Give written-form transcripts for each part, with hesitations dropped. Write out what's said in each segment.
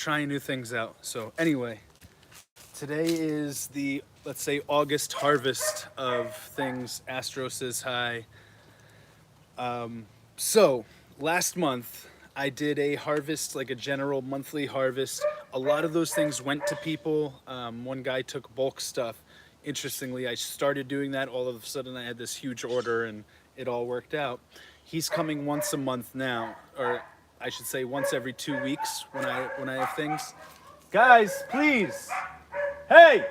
trying new things out. So anyway, today is the, let's say, August harvest of things. Astro says hi. So last month I did a harvest, like a general monthly harvest. A lot of those things went to people. One guy took bulk stuff. Interestingly, I started doing that. All of a sudden I had this huge order and it all worked out. He's coming once a month now, or I should say once every 2 weeks when I have things. Guys, please. Hey!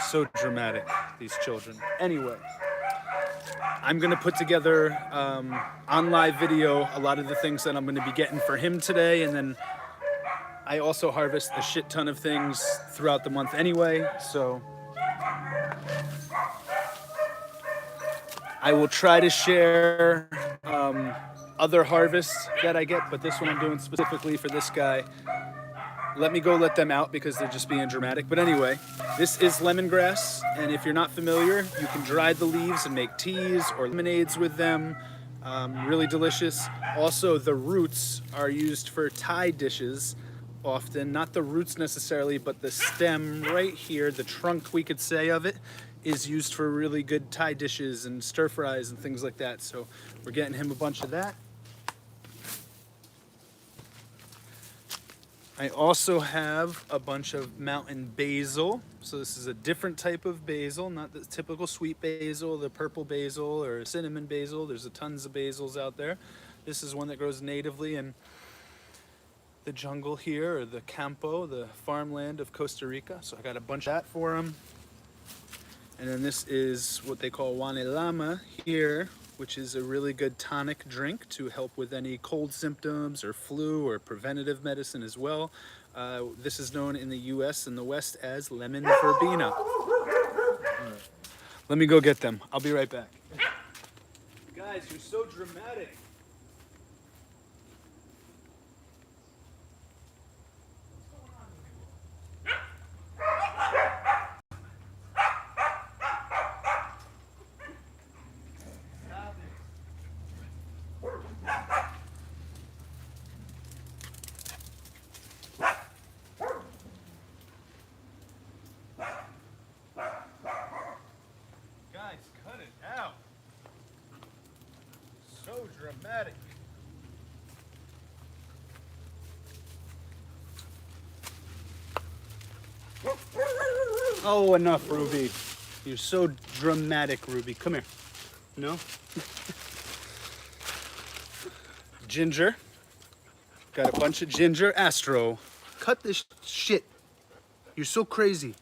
So dramatic, these children. Anyway, I'm gonna put together on live video a lot of the things that I'm gonna be getting for him today, and then I also harvest a shit ton of things throughout the month anyway, so I will try to share other harvests that I get, but this one I'm doing specifically for this guy. Let me go let them out because they're just being dramatic. But anyway, this is lemongrass, and if you're not familiar, you can dry the leaves and make teas or lemonades with them. Really delicious. Also, the roots are used for Thai dishes often. Not the roots necessarily, but the stem right here, the trunk, we could say, of it, is used for really good Thai dishes and stir fries and things like that. So we're getting him a bunch of that. I also have a bunch of mountain basil. So this is a different type of basil, not the typical sweet basil, the purple basil or cinnamon basil. There's tons of basils out there. This is one that grows natively in the jungle here, or the campo, the farmland of Costa Rica. So I got a bunch of that for him. And then this is what they call wanelama here, which is a really good tonic drink to help with any cold symptoms or flu or preventative medicine as well. This is known in the US and the West as lemon verbena. Right. Let me go get them. I'll be right back. Guys, you're so dramatic. Cut it out. So dramatic. Oh, enough, Ruby. You're so dramatic, Ruby. Come here. No? Ginger. Got a bunch of ginger. Astro, cut this shit. You're so crazy.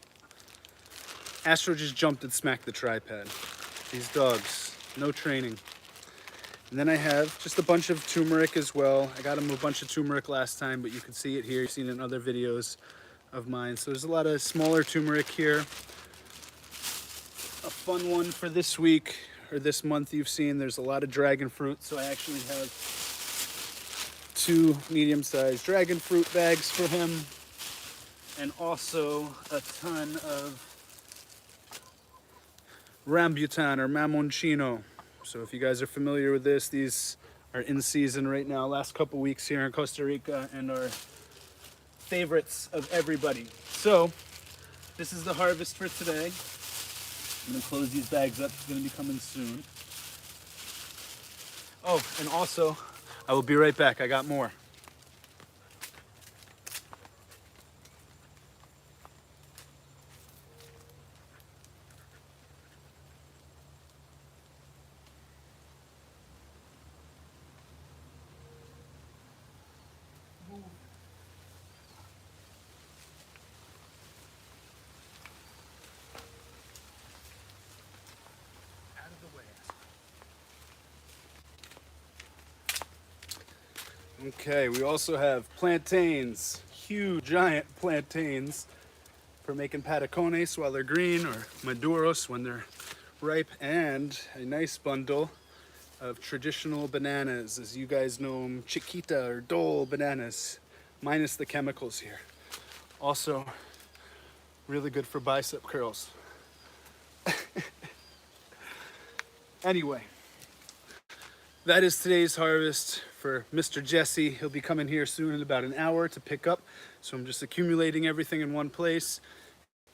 Astro just jumped and smacked the tripod. These dogs, no training. And then I have just a bunch of turmeric as well. I got him a bunch of turmeric last time, but you can see it here. You've seen it in other videos of mine. So there's a lot of smaller turmeric here. A fun one for this week, or this month you've seen, there's a lot of dragon fruit. So I actually have 2 medium-sized dragon fruit bags for him. And also a ton of rambutan or mamoncino. So if you guys are familiar with this, these are in season right now, last couple weeks here in Costa Rica, and are favorites of everybody. So this is the harvest for today. I'm gonna close these bags up. It's gonna be coming soon. Oh, and also, I will be right back. I got more. Okay, we also have plantains, huge giant plantains for making patacones while they're green, or maduros when they're ripe, and a nice bundle of traditional bananas, as you guys know them, chiquita or dole bananas, minus the chemicals here. Also, really good for bicep curls. Anyway, that is today's harvest for for Mr. Jesse. He'll be coming here soon in about an hour to pick up. So I'm just accumulating everything in one place.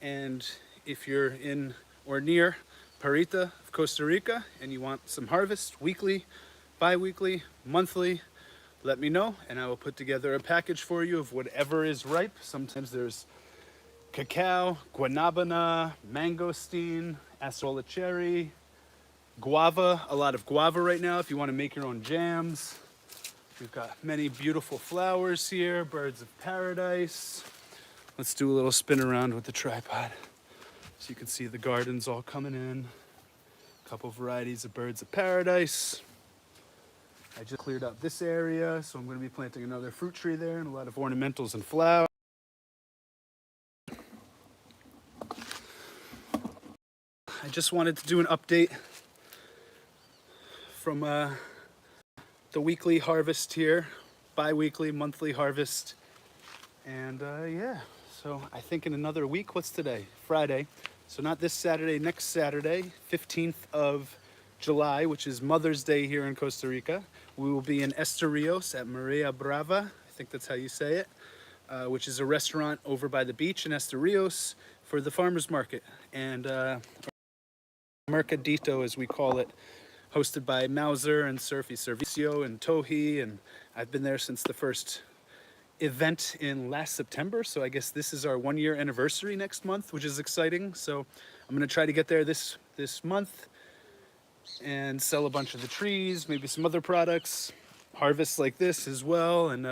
And if you're in or near Parita of Costa Rica and you want some harvest weekly, bi-weekly, monthly, let me know and I will put together a package for you of whatever is ripe. Sometimes there's cacao, guanabana, mangosteen, acerola cherry, guava, a lot of guava right now if you want to make your own jams. We've got many beautiful flowers here, birds of paradise. Let's do a little spin around with the tripod so you can see the gardens all coming in. A couple varieties of birds of paradise. I just cleared out this area, so I'm going to be planting another fruit tree there and a lot of ornamentals and flowers. I just wanted to do an update from the weekly harvest here, bi-weekly, monthly harvest. And yeah, so I think in another week, what's today? Friday. So not this Saturday, next Saturday, 15th of July, which is Mother's Day here in Costa Rica. We will be in Estorrillos at Maria Brava, I think that's how you say it, which is a restaurant over by the beach in Estorrillos for the farmers market. And Mercadito, as we call it, hosted by Mauser and Surfy Servicio and Tohi, and I've been there since the first event in last September, so I guess this is our 1-year anniversary next month, which is exciting. So I'm gonna try to get there this month and sell a bunch of the trees, maybe some other products, harvests like this as well. And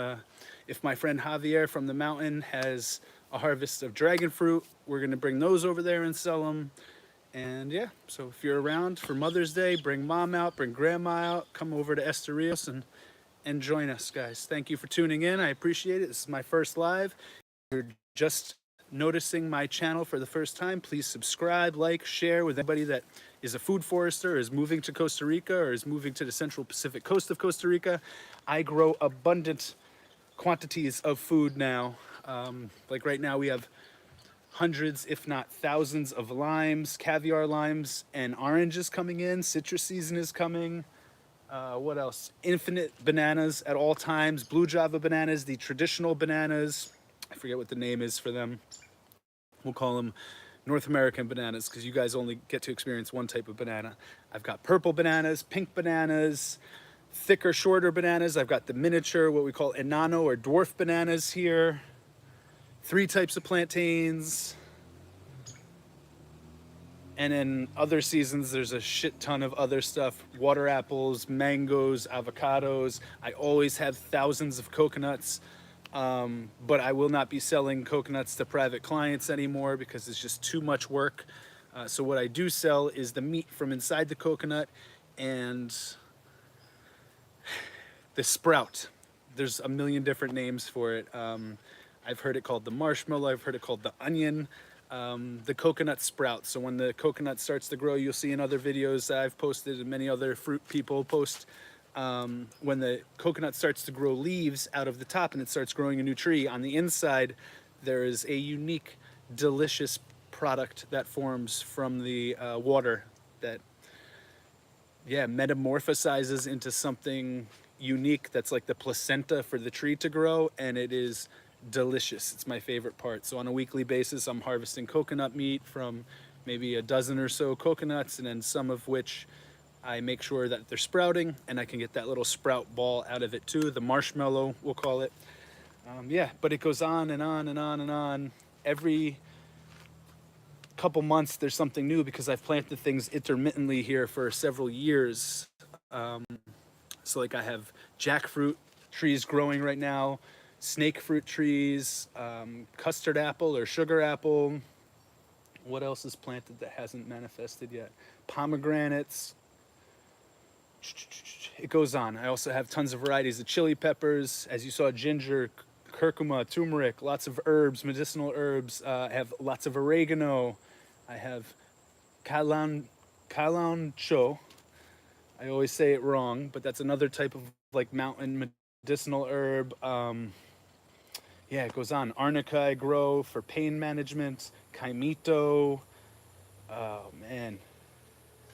if my friend Javier from the mountain has a harvest of dragon fruit, we're gonna bring those over there and sell them. And yeah, so if you're around for Mother's Day, bring mom out, bring grandma out, come over to Estorrillos and join us, guys. Thank you for tuning in. I appreciate it. This is my first live. If you're just noticing my channel for the first time, please subscribe, like, share with anybody that is a food forester, or is moving to Costa Rica, or is moving to the Central Pacific coast of Costa Rica. I grow abundant quantities of food now. Like right now we have hundreds, if not thousands of limes, caviar limes, and oranges coming in. Citrus season is coming. What else? Infinite bananas at all times. Blue Java bananas, the traditional bananas. I forget what the name is for them. We'll call them North American bananas because you guys only get to experience one type of banana. I've got purple bananas, pink bananas, thicker, shorter bananas. I've got the miniature, what we call enano or dwarf bananas here. 3 types of plantains. And in other seasons, there's a shit ton of other stuff. Water apples, mangoes, avocados. I always have thousands of coconuts, but I will not be selling coconuts to private clients anymore because it's just too much work. So what I do sell is the meat from inside the coconut and the sprout. There's a million different names for it. I've heard it called the marshmallow. I've heard it called the onion. The coconut sprout. So when the coconut starts to grow, you'll see in other videos that I've posted and many other fruit people post, when the coconut starts to grow leaves out of the top and it starts growing a new tree, on the inside there is a unique, delicious product that forms from the water that, yeah, metamorphosizes into something unique that's like the placenta for the tree to grow, and it is delicious. It's my favorite part. So on a weekly basis, I'm harvesting coconut meat from maybe a dozen or so coconuts, and then some of which I make sure that they're sprouting and I can get that little sprout ball out of it too, the marshmallow we'll call it. Yeah, but it goes on and on and on and on. Every couple months there's something new because I've planted things intermittently here for several years. So like I have jackfruit trees growing right now, snake fruit trees, custard apple or sugar apple. What else is planted that hasn't manifested yet? Pomegranates. It goes on. I also have tons of varieties of chili peppers. As you saw, ginger, curcuma, turmeric, lots of herbs, medicinal herbs. I have lots of oregano. I have calancho. I always say it wrong, but that's another type of like mountain medicinal herb. Yeah, it goes on. Arnica I grow for pain management. Kaimito. Oh, man.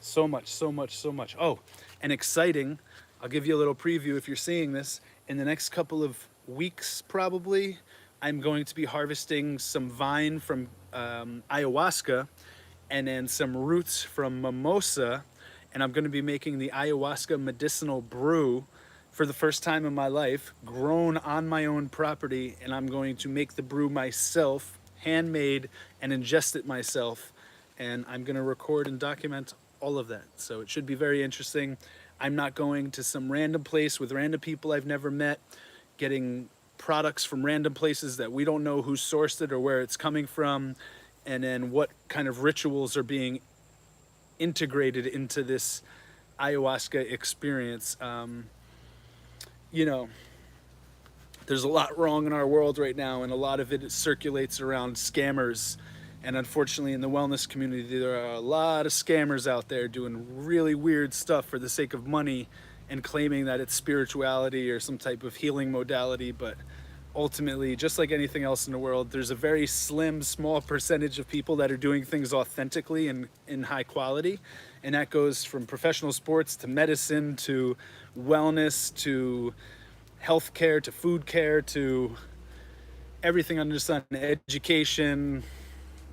So much, so much, so much. Oh, and exciting. I'll give you a little preview if you're seeing this. In the next couple of weeks, probably, I'm going to be harvesting some vine from ayahuasca and then some roots from mimosa. And I'm going to be making the ayahuasca medicinal brew for the first time in my life, grown on my own property. And I'm going to make the brew myself, handmade, and ingest it myself. And I'm going to record and document all of that. So it should be very interesting. I'm not going to some random place with random people I've never met, getting products from random places that we don't know who sourced it or where it's coming from, and then what kind of rituals are being integrated into this ayahuasca experience. You know, there's a lot wrong in our world right now, and a lot of it circulates around scammers. And unfortunately, in the wellness community, there are a lot of scammers out there doing really weird stuff for the sake of money and claiming that it's spirituality or some type of healing modality. But ultimately, just like anything else in the world, there's a very slim, small percentage of people that are doing things authentically and in high quality. And that goes from professional sports to medicine to wellness to healthcare to food care to everything under the sun, education,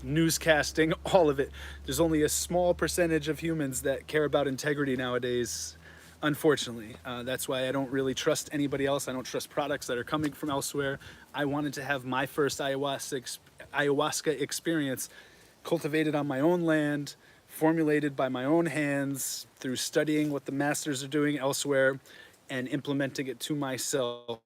newscasting, all of it. There's only a small percentage of humans that care about integrity nowadays, unfortunately. That's why I don't really trust anybody else. I don't trust products that are coming from elsewhere. I wanted to have my first ayahuasca experience cultivated on my own land, formulated by my own hands through studying what the masters are doing elsewhere and implementing it to myself.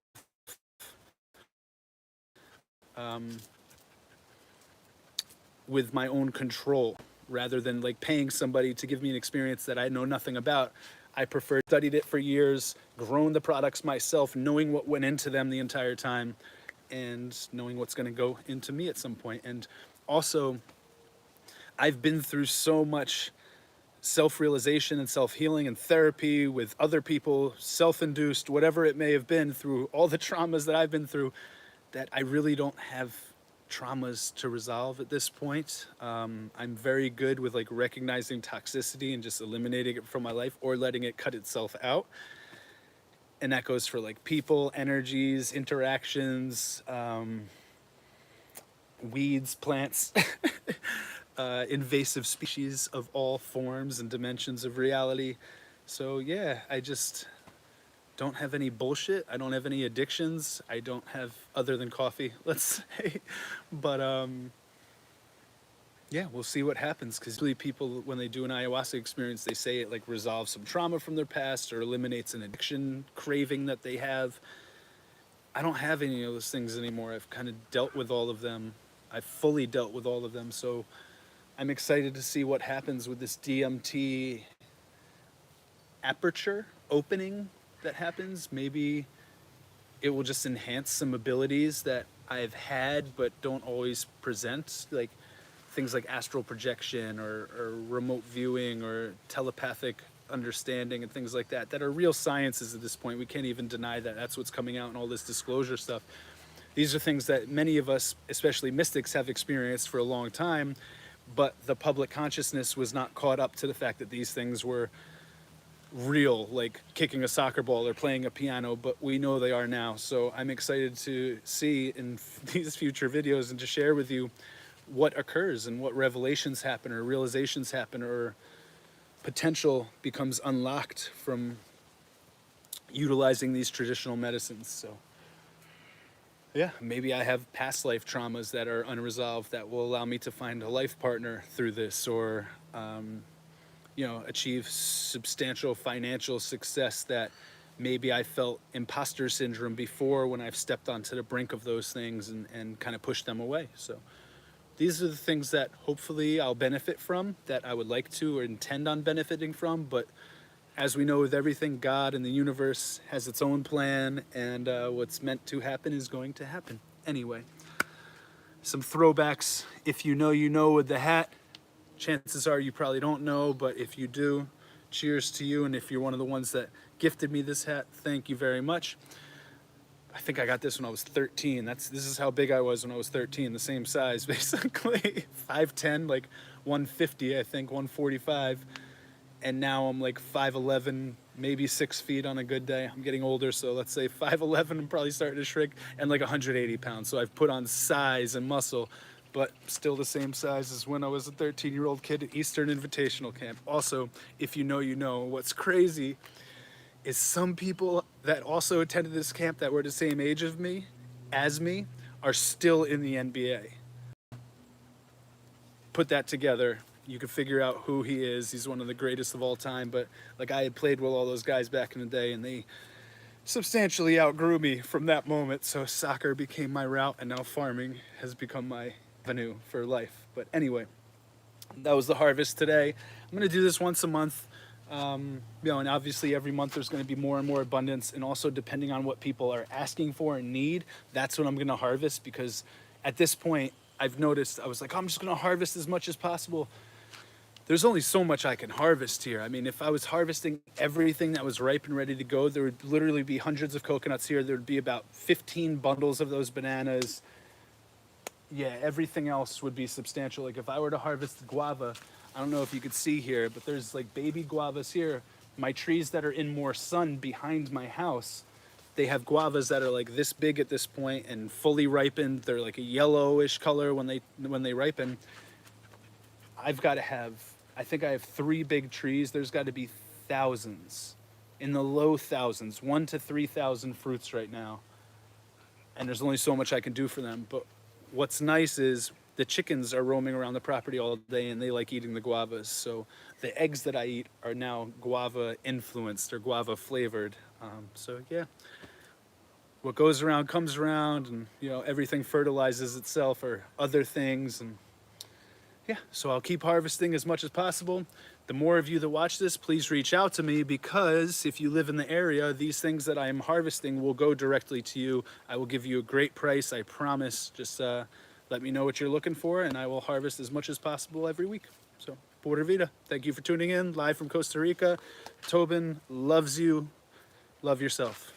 With my own control, rather than like paying somebody to give me an experience that I know nothing about. I prefer studied it for years, grown the products myself, knowing what went into them the entire time, and knowing what's going to go into me at some point. And also, I've been through so much self-realization and self-healing and therapy with other people, self-induced, whatever it may have been, through all the traumas that I've been through, that I really don't have traumas to resolve at this point. I'm very good with like recognizing toxicity and just eliminating it from my life or letting it cut itself out. And that goes for like people, energies, interactions, weeds, plants, invasive species of all forms and dimensions of reality. So yeah, I just don't have any bullshit. I don't have any addictions. I don't have, other than coffee, let's say. But yeah, we'll see what happens. Because usually people, when they do an ayahuasca experience, they say it like resolves some trauma from their past or eliminates an addiction craving that they have. I don't have any of those things anymore. I've kind of dealt with all of them. I've fully dealt with all of them. So I'm excited to see what happens with this DMT aperture opening that happens. Maybe it will just enhance some abilities that I've had but don't always present, like things like astral projection or remote viewing or telepathic understanding and things like that, that are real sciences at this point. We can't even deny that. That's what's coming out in all this disclosure stuff. These are things that many of us, especially mystics, have experienced for a long time, but the public consciousness was not caught up to the fact that these things were real, like kicking a soccer ball or playing a piano, but we know they are now. So I'm excited to see in these future videos and to share with you what occurs and what revelations happen or realizations happen or potential becomes unlocked from utilizing these traditional medicines. So yeah, maybe I have past life traumas that are unresolved that will allow me to find a life partner through this, or you know, achieve substantial financial success that maybe I felt imposter syndrome before when I've stepped onto the brink of those things and kind of pushed them away. So these are the things that hopefully I'll benefit from, that I would like to or intend on benefiting from. But as we know with everything, God and the universe has its own plan, and what's meant to happen is going to happen. Anyway, some throwbacks. If you know, you know with the hat. Chances are you probably don't know, but if you do, cheers to you. And if you're one of the ones that gifted me this hat, thank you very much. I think I got this when I was 13. This is how big I was when I was 13, the same size basically. 5'10", like 150, I think, 145. And now I'm like 5'11", maybe 6 feet on a good day. I'm getting older, so let's say 5'11", I'm probably starting to shrink, and like 180 pounds. So I've put on size and muscle, but still the same size as when I was a 13-year-old kid at Eastern Invitational Camp. Also, if you know, you know. What's crazy is some people that also attended this camp that were the same age as me, are still in the NBA. Put that together, you can figure out who he is. He's one of the greatest of all time. But like, I had played with all those guys back in the day, and they substantially outgrew me from that moment. So soccer became my route, and now farming has become my avenue for life. But anyway, that was the harvest today. I'm gonna do this once a month. You know, and obviously every month there's going to be more and more abundance, and also depending on what people are asking for and need, that's what I'm going to harvest. Because at this point, I've noticed, I was like, oh, I'm just going to harvest as much as possible. There's only so much I can harvest here. I mean, if I was harvesting everything that was ripe and ready to go, there would literally be hundreds of coconuts here. There would be about 15 bundles of those bananas. Yeah, everything else would be substantial. Like if I were to harvest the guava, I don't know if you could see here, but there's like baby guavas here. My trees that are in more sun behind my house, they have guavas that are like this big at this point and fully ripened. They're like a yellowish color when they ripen. I've got to have, I think I have 3 big trees. There's got to be thousands, in the low thousands, 1,000 to 3,000 fruits right now. And there's only so much I can do for them. But what's nice is the chickens are roaming around the property all day, and they like eating the guavas. So the eggs that I eat are now guava influenced or guava flavored. So yeah, what goes around comes around, and you know, everything fertilizes itself or other things. And yeah, so I'll keep harvesting as much as possible. The more of you that watch this, please reach out to me, because if you live in the area, these things that I am harvesting will go directly to you. I will give you a great price, I promise. Just let me know what you're looking for, and I will harvest as much as possible every week. So, Pura Vida. Thank you for tuning in, live from Costa Rica. Tobin loves you. Love yourself.